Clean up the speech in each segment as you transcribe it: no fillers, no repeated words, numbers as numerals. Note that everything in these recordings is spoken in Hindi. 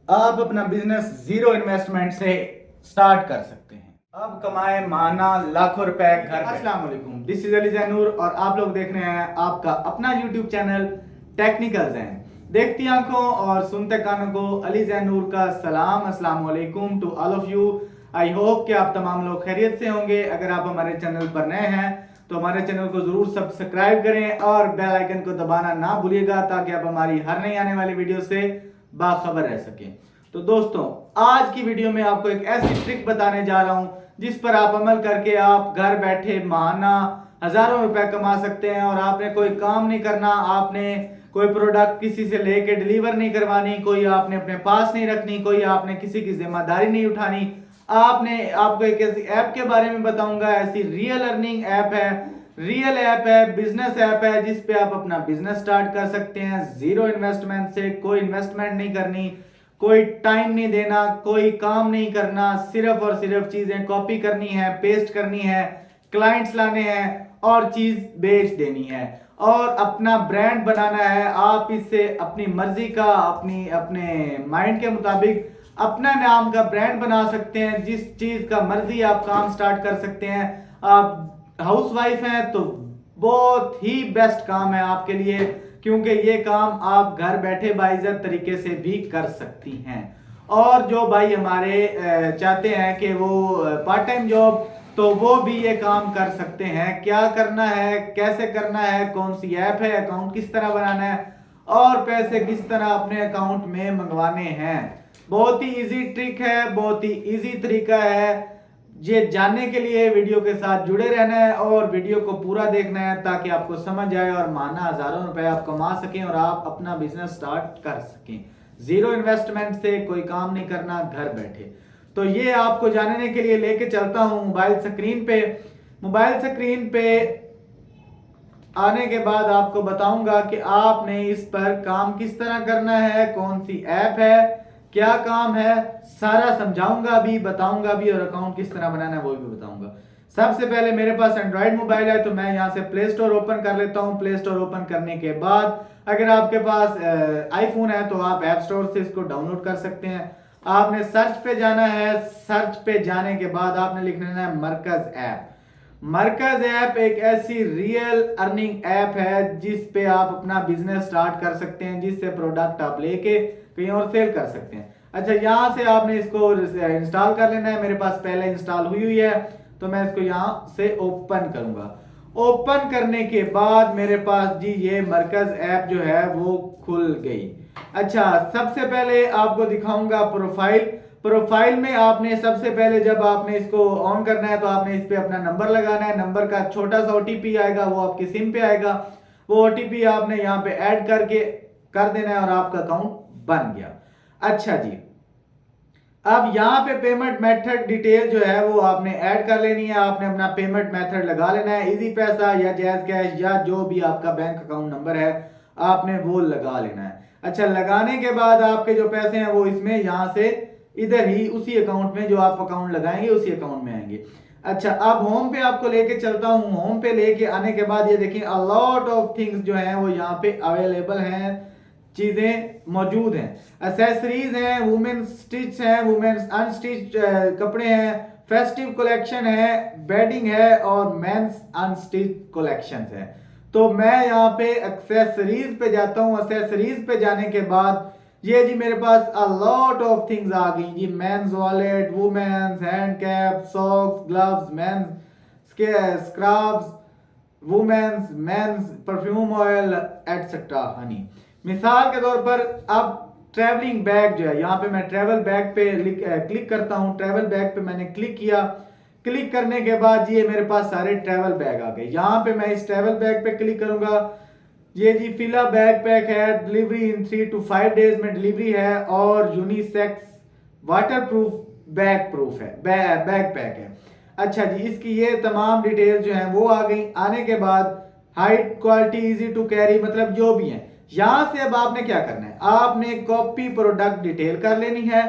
आप अपना बिजनेस जीरो इन्वेस्टमेंट से स्टार्ट कर सकते हैं। अब कमाए माना लाखों रुपए घर। अस्सलाम वालेकुम, दिस इज अली जैनूर और आप लोग देख रहे हैं आपका अपना यूट्यूब चैनल टेक्निकल जैन। देखती आंखों और सुनते कानों को अली जैनूर का सलाम, अस्सलाम वालेकुम to all of you. I hope कि आप तमाम लोग खैरियत से होंगे। अगर आप हमारे चैनल पर नए हैं तो हमारे चैनल को जरूर सब्सक्राइब करें और बेल आइकन को दबाना ना भूलिएगा ताकि आप हमारी हर नई आने वाली वीडियो से बाखबर रह सकें। तो दोस्तों, आज की वीडियो में आपको एक ऐसी ट्रिक बताने जा रहा हूं जिस पर आप अमल करके आप घर बैठे माहाना हजारों रुपए कमा सकते हैं। और आपने कोई काम नहीं करना, आपने कोई प्रोडक्ट किसी से लेके डिलीवर नहीं करवानी, कोई आपने अपने पास नहीं रखनी, कोई आपने किसी की जिम्मेदारी नहीं उठानी। आपको एक ऐसी ऐप के बारे में बताऊंगा, ऐसी रियल अर्निंग ऐप है, रियल ऐप है, बिजनेस ऐप है जिस पे आप अपना बिजनेस स्टार्ट कर सकते हैं जीरो इन्वेस्टमेंट से। कोई इन्वेस्टमेंट नहीं करनी, कोई टाइम नहीं देना, कोई काम नहीं करना, सिर्फ और सिर्फ चीजें कॉपी करनी है, पेस्ट करनी है, क्लाइंट्स लाने हैं और चीज बेच देनी है और अपना ब्रांड बनाना है। आप इससे अपनी मर्जी का, अपने माइंड के मुताबिक अपना नाम का ब्रांड बना सकते हैं। जिस चीज का मर्जी आप काम स्टार्ट कर सकते हैं। आप हाउसवाइफ हैं तो बहुत ही बेस्ट काम है आपके लिए, क्योंकि ये काम आप घर बैठे बाइज्जत तरीके से भी कर सकती हैं। और जो भाई हमारे चाहते हैं कि वो पार्ट टाइम जॉब, तो वो भी ये काम कर सकते हैं। क्या करना है, कैसे करना है, कौन सी ऐप है, अकाउंट किस तरह बनाना है और पैसे किस तरह अपने अकाउंट में मंगवाने हैं, बहुत ही इजी ट्रिक है, बहुत ही इजी तरीका है। ये जानने के लिए वीडियो के साथ जुड़े रहना है और वीडियो को पूरा देखना है ताकि आपको समझ आए और माना हजारों रुपए आप कमा सकें और आप अपना बिजनेस स्टार्ट कर सकें जीरो इन्वेस्टमेंट से। कोई काम नहीं करना, घर बैठे। तो ये आपको जानने के लिए लेके चलता हूं मोबाइल स्क्रीन पे। मोबाइल स्क्रीन पे आने के बाद आपको बताऊंगा कि आपने इस पर काम किस तरह करना है, कौन सी ऐप है, क्या काम है, सारा समझाऊंगा भी, बताऊंगा भी और अकाउंट किस तरह बनाना है वो भी बताऊंगा। सबसे पहले मेरे पास एंड्रॉइड मोबाइल है तो मैं यहां से प्ले स्टोर ओपन कर लेता हूं। प्ले स्टोर ओपन करने के बाद अगर आपके पास आईफोन है तो आप ऐप स्टोर से इसको डाउनलोड कर सकते हैं। आपने सर्च पे जाना है, सर्च पे जाने के बाद आपने लिख लेना है मरकज ऐप। मरकज ऐप एक ऐसी रियल अर्निंग ऐप है जिस पे आप अपना बिजनेस स्टार्ट कर सकते हैं, जिससे प्रोडक्ट आप लेके कहीं और सेल कर सकते हैं। अच्छा, यहां से आपने इसको इंस्टॉल कर लेना है। मेरे पास पहले इंस्टॉल हुई हुई है तो मैं इसको यहां से ओपन करूंगा। ओपन करने के बाद मेरे पास जी ये मरकज ऐप जो है वो खुल गई। अच्छा, सबसे पहले आपको दिखाऊंगा प्रोफाइल। प्रोफाइल में आपने सबसे पहले जब आपने इसको ऑन करना है तो आपने इस पे अपना नंबर लगाना है। नंबर का छोटा सा ओटीपी आएगा, वो आपकी सिम पे आएगा। वो ओटीपी आपने यहाँ पे ऐड करके कर देना है और आपका अकाउंट बन गया। अच्छा जी, अब यहाँ पे पेमेंट मेथड डिटेल जो है वो आपने ऐड कर लेनी है। आपने अपना पेमेंट मेथड लगा लेना है, इजी पैसा या जैज कैश या जो भी आपका बैंक अकाउंट नंबर है आपने वो लगा लेना है। अच्छा, लगाने के बाद आपके जो पैसे हैं वो इसमें यहाँ से इधर ही उसी अकाउंट में, जो आप अकाउंट लगाएंगे उसी अकाउंट में आएंगे। अच्छा, अब होम पे आपको लेके चलता हूँ। होम पे लेके आने के बाद ये देखिए अ लॉट ऑफ थिंग्स जो है वो यहाँ पे अवेलेबल हैं, चीजें मौजूद हैं। एसेसरीज हैं, वुमेन स्टिच हैं, वुमेन अनस्टिच कपड़े हैं, फेस्टिव कलेक्शन है, बेडिंग है और मेंस अनस्टिच कलेक्शंस है। तो मैं यहाँ पे एक्सेसरीज पे जाता हूँ। एक्सेसरीज पे जाने के बाद ये जी मेरे पास अ लॉट ऑफ थिंग्स आ गई जी। Men's wallet, women's hand cap, socks, gloves, men's scrubs, women's, men's perfume oil etcetera honey. मिसाल के तौर पर अब ट्रैवलिंग बैग जो है, यहाँ पे मैं ट्रैवल बैग पे क्लिक करता हूँ। ट्रैवल बैग पे मैंने क्लिक किया। क्लिक करने के बाद ये मेरे पास सारे ट्रैवल बैग आ गए। यहाँ पे मैं इस ट्रैवल बैग पे क्लिक करूंगा। ये जी फिला बैग पैक है, डिलीवरी इन 3 to 5 डेज में डिलीवरी है और unisex water proof bag proof है, बैग पैक है। अच्छा जी, इसकी ये तमाम डिटेल जो है वो आ गई। आने के बाद height quality easy to carry, मतलब जो भी है। यहां से अब आपने क्या करना है, आपने कॉपी प्रोडक्ट डिटेल कर लेनी है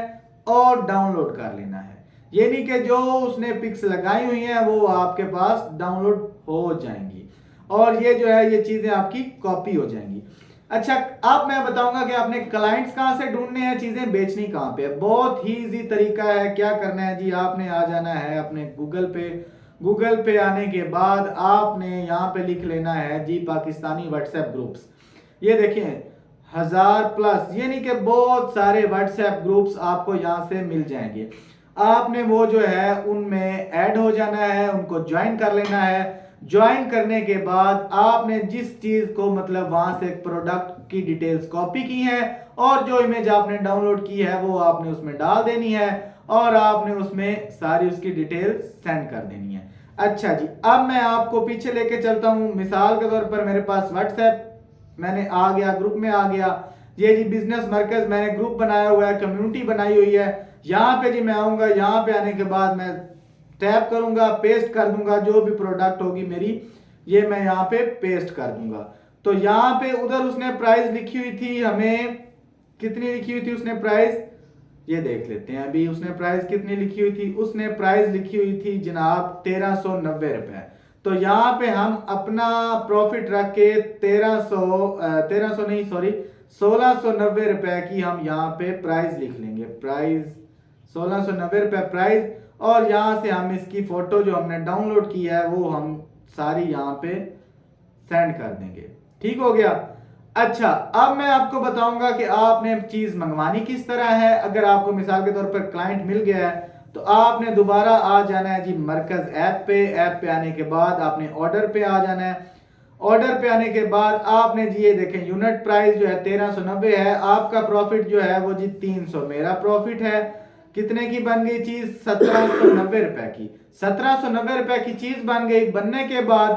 और डाउनलोड कर लेना है। ये नहीं कि जो उसने पिक्स लगाई हुई हैं वो आपके पास डाउनलोड हो जाएंगी और ये जो है ये चीजें आपकी कॉपी हो जाएंगी। अच्छा, अब मैं बताऊंगा कि आपने क्लाइंट्स कहां से ढूंढने हैं, चीजें बेचनी कहां पे है। बहुत ही इजी तरीका है। क्या करना है जी, आपने आ जाना है अपने गूगल पे। गूगल पे आने के बाद आपने यहाँ पे लिख लेना है जी पाकिस्तानी व्हाट्सएप ग्रुप्स। ये देखिए 1000+, ये नहीं कि बहुत सारे व्हाट्सएप ग्रुप्स आपको यहाँ से मिल जाएंगे। आपने वो जो है उनमें ऐड हो जाना है, उनको ज्वाइन कर लेना है। ज्वाइन करने के बाद आपने जिस चीज को मतलब वहां से प्रोडक्ट की डिटेल्स कॉपी की है और जो इमेज आपने डाउनलोड की है वो आपने उसमें डाल देनी है और आपने उसमें सारी उसकी डिटेल्स सेंड कर देनी है। अच्छा जी, अब मैं आपको पीछे लेके चलता हूं। मिसाल के तौर पर मेरे पास व्हाट्सएप मैंने आ गया, ग्रुप में आ गया। ये जी बिजनेस मरकज मैंने ग्रुप बनाया हुआ है, कम्युनिटी बनाई हुई है। यहाँ पे जी मैं आऊंगा, यहाँ पे आने के बाद मैं टैप करूंगा, पेस्ट कर दूंगा जो भी प्रोडक्ट होगी मेरी, ये मैं यहाँ पे पेस्ट कर दूंगा। तो यहाँ पे उधर उसने प्राइस लिखी हुई थी, हमें कितनी लिखी हुई थी उसने प्राइस, ये देख लेते हैं अभी उसने प्राइस कितनी लिखी हुई थी। उसने प्राइस लिखी हुई थी जनाब 1390 रुपए। तो यहाँ पे हम अपना प्रॉफिट रख के 1300 नहीं सॉरी 1690 रुपए की हम यहाँ पे प्राइस लिख लेंगे। प्राइस 1690 रुपए प्राइस, और यहाँ से हम इसकी फोटो जो हमने डाउनलोड की है वो हम सारी यहाँ पे सेंड कर देंगे। ठीक हो गया। अच्छा, अब मैं आपको बताऊंगा कि आपने चीज मंगवानी किस तरह है। अगर आपको मिसाल के तौर पर क्लाइंट मिल गया है तो आपने दोबारा आ जाना है जी मरकज ऐप पे। ऐप पे आने के बाद आपने ऑर्डर पे आ जाना है। ऑर्डर पे आने के बाद आपने जी ये देखें यूनिट प्राइस जो है 1390 है। आपका प्रॉफिट जो है वो जी 300 मेरा प्रॉफिट है। कितने की बन गई चीज, 1790 रुपए की। 1790 रुपए की चीज बन गई। बनने के बाद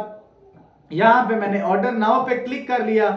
यहाँ पे मैंने ऑर्डर नाउ पे क्लिक कर लिया।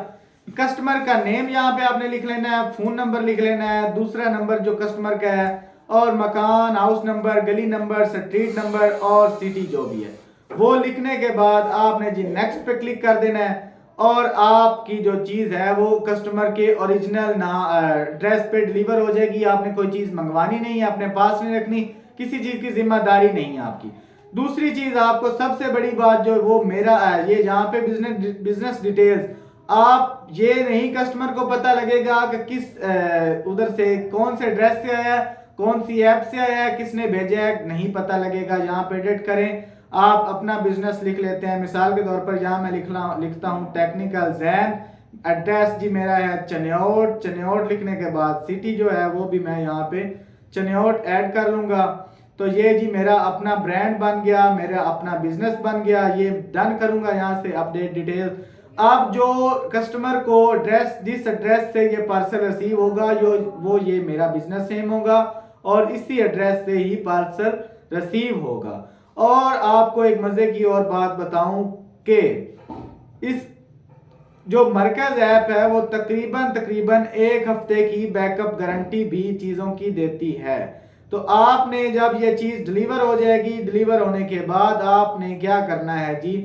कस्टमर का नेम यहाँ पे आपने लिख लेना है, फोन नंबर लिख लेना है, दूसरा नंबर जो कस्टमर का है, और मकान, हाउस नंबर, गली नंबर, स्ट्रीट नंबर और सिटी जो भी है वो लिखने के बाद आपने जी नेक्स्ट पे क्लिक कर देना है। और आपकी जो चीज है वो कस्टमर के ओरिजिनल ना एड्रेस पे डिलीवर हो जाएगी। आपने कोई चीज मंगवानी नहीं है, अपने पास नहीं रखनी, किसी चीज की जिम्मेदारी नहीं है आपकी। दूसरी चीज आपको सबसे बड़ी बात जो वो मेरा है, ये यहाँ पे बिजनेस डिटेल्स, आप ये नहीं कस्टमर को पता लगेगा कि किस उधर से कौन से एड्रेस से आया, कौन सी ऐप से आया, किसने भेजा है, नहीं पता लगेगा। यहाँ पे एडिट करें, आप अपना बिजनेस लिख लेते हैं। मिसाल के तौर पर यहाँ मैं लिखता हूँ टेक्निकल जैन। एड्रेस जी मेरा है चनियोट। चनियोट लिखने के बाद सिटी जो है वो भी मैं यहाँ पे चनियोट ऐड कर लूंगा। तो ये जी मेरा अपना ब्रांड बन गया, मेरा अपना बिजनेस बन गया। ये डन करूंगा यहाँ से अपडेट डिटेल। अब जो कस्टमर को एड्रेस, जिस एड्रेस से ये पार्सल रिसीव होगा वो ये मेरा बिजनेस नेम होगा और इसी एड्रेस से ही पार्सल रिसीव होगा। और आपको एक मजे की और बात बताऊं कि इस जो मरकज ऐप है वो तकरीबन 1 हफ्ते की बैकअप गारंटी भी चीजों की देती है। तो आपने जब ये चीज डिलीवर हो जाएगी, डिलीवर होने के बाद आपने क्या करना है जी,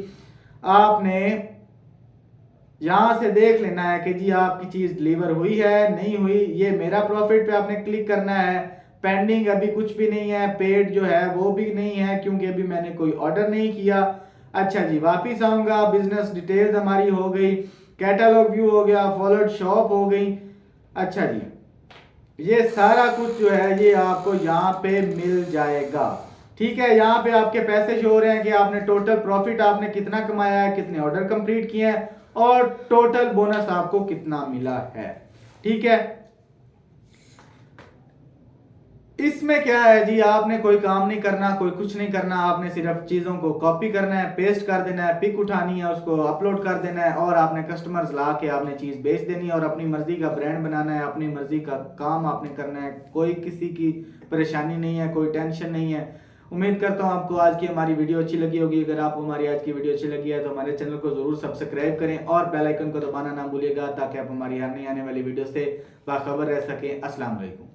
आपने यहां से देख लेना है कि जी आपकी चीज डिलीवर हुई है नहीं हुई। ये मेरा प्रॉफिट पे आपने क्लिक करना है। पेंडिंग अभी कुछ भी नहीं है, पेड जो है वो भी नहीं है क्योंकि अभी मैंने कोई ऑर्डर नहीं किया। अच्छा जी, वापिस आऊंगा, बिजनेस डिटेल्स हमारी हो गई, कैटलॉग व्यू हो गया, फॉलोड शॉप हो गई। अच्छा जी, ये सारा कुछ जो है ये आपको यहाँ पे मिल जाएगा। ठीक है, यहाँ पे आपके पैसे शो हो रहे हैं कि आपने टोटल प्रॉफिट आपने कितना कमाया है, कितने ऑर्डर कंप्लीट किए हैं और टोटल बोनस आपको कितना मिला है। ठीक है, इसमें क्या है जी, आपने कोई काम नहीं करना, कोई कुछ नहीं करना। आपने सिर्फ चीजों को कॉपी करना है, पेस्ट कर देना है, पिक उठानी है, उसको अपलोड कर देना है और आपने कस्टमर्स ला के आपने चीज बेच देनी है और अपनी मर्जी का ब्रांड बनाना है, अपनी मर्जी का काम आपने करना है। कोई किसी की परेशानी नहीं है, कोई टेंशन नहीं है। उम्मीद करता हूँ आपको आज की हमारी वीडियो अच्छी लगी होगी। अगर आपको हमारी आज की वीडियो अच्छी लगी है तो हमारे चैनल को जरूर सब्सक्राइब करें और बेल आइकन को दबाना ना भूलिएगा ताकि आप हमारी हर नई आने वाली वीडियो से बाखबर रह सकें। अस्सलाम वालेकुम।